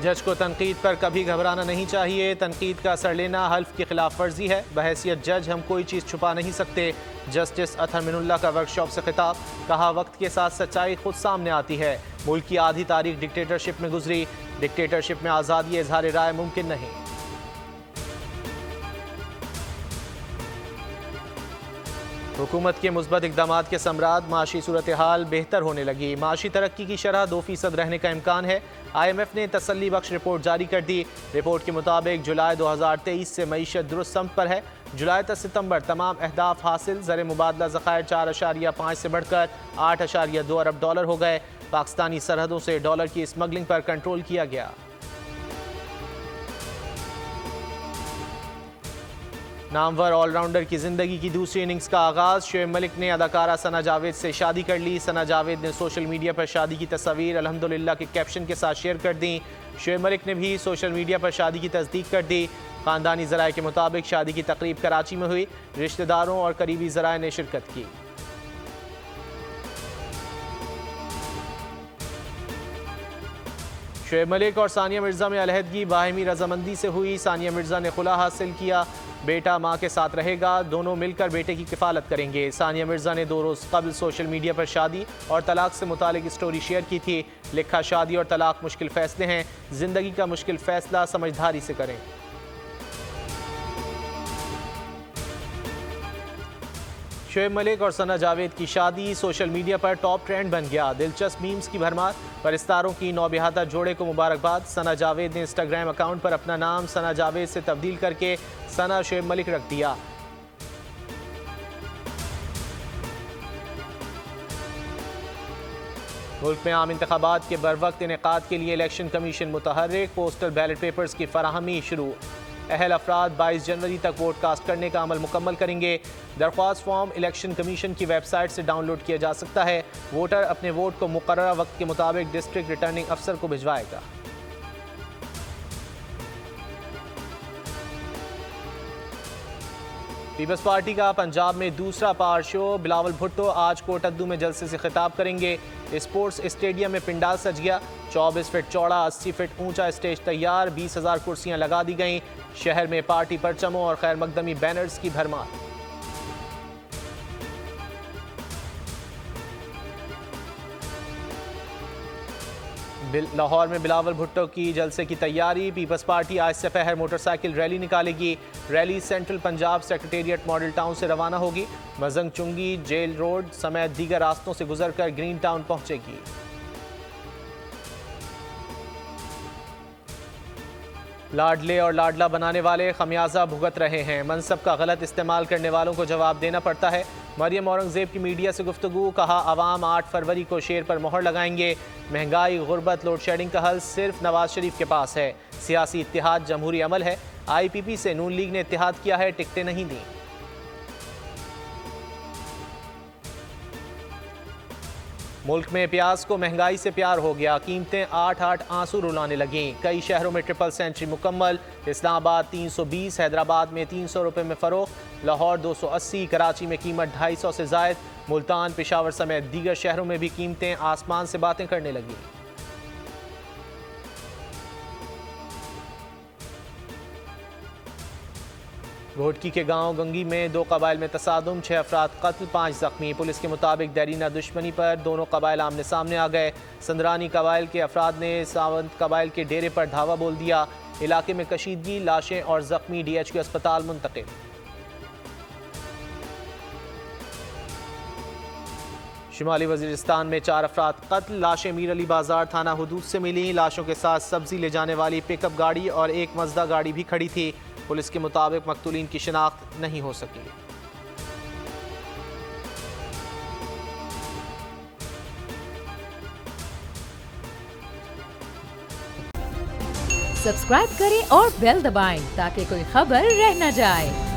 जज को तनकीद पर कभी घबराना नहीं चाहिए। तनकीद का असर लेना हल्फ की खिलाफ वर्जी है। बहैसियत जज हम कोई चीज़ छुपा नहीं सकते। जस्टिस अतहर मिनुल्लाह का वर्कशॉप से खिताब। कहा वक्त के साथ सच्चाई खुद सामने आती है। मुल्क की आधी तारीख डिक्टेटरशिप में गुजरी। डिक्टेटरशिप में आज़ादी इजहार राय मुमकिन नहीं। हुकूमत के मुस्बत इक़दामात के समरात माशी सूरत हाल बेहतर होने लगी। माशी तरक्की की शरह 2% रहने का इम्कान है। IMF ने तसल्ली बख्श रिपोर्ट जारी कर दी। रिपोर्ट के मुताबिक जुलाई 2023 से मईशत दुरुस्त समत पर है। जुलाई तक सितंबर तमाम अहदाफ हासिल। ज़र मुबादला ज़खायर 4.5 से बढ़कर 8.2 अरब डॉलर हो गए। पाकिस्तानी सरहदों से डॉलर की स्मगलिंग पर कंट्रोल किया गया। नामवर ऑलराउंडर की जिंदगी की दूसरी इनिंग्स का आगाज। शोएब मलिक ने अदाकारा सना जावेद से शादी कर ली। सना जावेद ने सोशल मीडिया पर शादी की तस्वीर अल्हम्दुलिल्लाह के कैप्शन के साथ शेयर कर दी। शोएब मलिक ने भी सोशल मीडिया पर शादी की तस्दीक कर दी। खानदानी ज़राए के मुताबिक शादी की तकरीब कराची में हुई। रिश्तेदारों और करीबी ज़राए ने शिरकत की। शोएब मलिक और सानिया मिर्ज़ा में अलहदगी बाहिमी रजामंदी से हुई। सानिया मिर्ज़ा ने खुला हासिल किया। बेटा माँ के साथ रहेगा। दोनों मिलकर बेटे की किफ़ालत करेंगे। सानिया मिर्ज़ा ने 2 रोज़ कबल सोशल मीडिया पर शादी और तलाक से मुतालिक स्टोरी शेयर की थी। लिखा शादी और तलाक मुश्किल फ़ैसले हैं। ज़िंदगी का मुश्किल फ़ैसला समझदारी से करें। शोएब मलिक और सना जावेद की शादी सोशल मीडिया पर टॉप ट्रेंड बन गया। दिलचस्प मीम्स की भरमार। परिस्तारों की नौबिहाता जोड़े को मुबारकबाद। सना जावेद ने इंस्टाग्राम अकाउंट पर अपना नाम सना जावेद से तब्दील करके सना शोएब मलिक रख दिया। मुल्क में आम इंतखाबात के बरवक्त इनेकाद के लिए इलेक्शन कमीशन मुतहर्रिक। पोस्टल बैलेट पेपर्स की फराहमी शुरू। अहल अफराद 22 जनवरी तक वोट कास्ट करने का अमल मुकम्मल करेंगे। दरख्वास्त फॉर्म इलेक्शन कमीशन की वेबसाइट से डाउनलोड किया जा सकता है। वोटर अपने वोट को मुकर्ररा वक्त के मुताबिक डिस्ट्रिक्ट रिटर्निंग अफसर को भिजवाएगा। पीपल्स पार्टी का पंजाब में दूसरा पावर शो। बिलावल भुट्टो आज कोटद्दू में जलसे से खिताब करेंगे। स्पोर्ट्स स्टेडियम में पिंडाल सज गया। 24 फीट चौड़ा 80 फीट ऊंचा स्टेज तैयार। 20,000 कुर्सियां लगा दी गईं। शहर में पार्टी परचमों और खैर मकदमी बैनर्स की भरमार। लाहौर में बिलावल भुट्टो की जलसे की तैयारी। पीपल्स पार्टी आज से पहर मोटरसाइकिल रैली निकालेगी। Rally central Punjab secretariat model town से रवाना होगी। मजंग चुंगी जेल रोड समेत दीगर रास्तों से गुजरकर ग्रीन टाउन पहुंचेगी। लाडले और लाडला बनाने वाले खमियाजा भुगत रहे हैं। मनसब का गलत इस्तेमाल करने वालों को जवाब देना पड़ता है। मरियम औरंगजेब की मीडिया से गुफ्तगू। कहा अवाम 8 फरवरी को शेर पर मोहर लगाएंगे। महंगाई गुर्बत लोड शेडिंग का हल सिर्फ नवाज शरीफ के पास है। सियासी इत्तेहाद जमहूरी अमल है। IPP से नून लीग ने इत्तेहाद किया है, टिकटें नहीं दी। मुल्क में प्याज को महंगाई से प्यार हो गया। कीमतें 8 आंसू रुलाने लगीं। कई शहरों में ट्रिपल सेंचुरी मुकम्मल। इस्लामाबाद 320, हैदराबाद में 300 रुपये में फ़रोख्त। लाहौर 280, कराची में कीमत 250 से ज़ायद। मुल्तान पेशावर समेत दीगर शहरों में भी कीमतें आसमान से बातें करने लगीं। घोटकी के गांव गंगी में 2 कबाइल में तसादुम। 6 अफराद कत्ल 5 जख्मी। पुलिस के मुताबिक देरीना दुश्मनी पर दोनों कबाइल आमने सामने आ गए। संदरानी कबाइल के अफराद ने सावंत कबाइल के डेरे पर धावा बोल दिया। इलाके में कशीदगी। लाशें और जख्मी DHQ अस्पताल मुंतकिल। शुमाली वजीरिस्तान में 4 अफराद कत्ल। लाशें मीर अली बाजार थाना हुदूद से मिली। लाशों के साथ सब्जी ले जाने वाली पिकअप गाड़ी और एक मजदा गाड़ी भी खड़ी थी। पुलिस के मुताबिक मकतूलीन की शिनाख्त नहीं हो सकी। सब्सक्राइब करें और बेल दबाएं ताकि कोई खबर रह न जाए।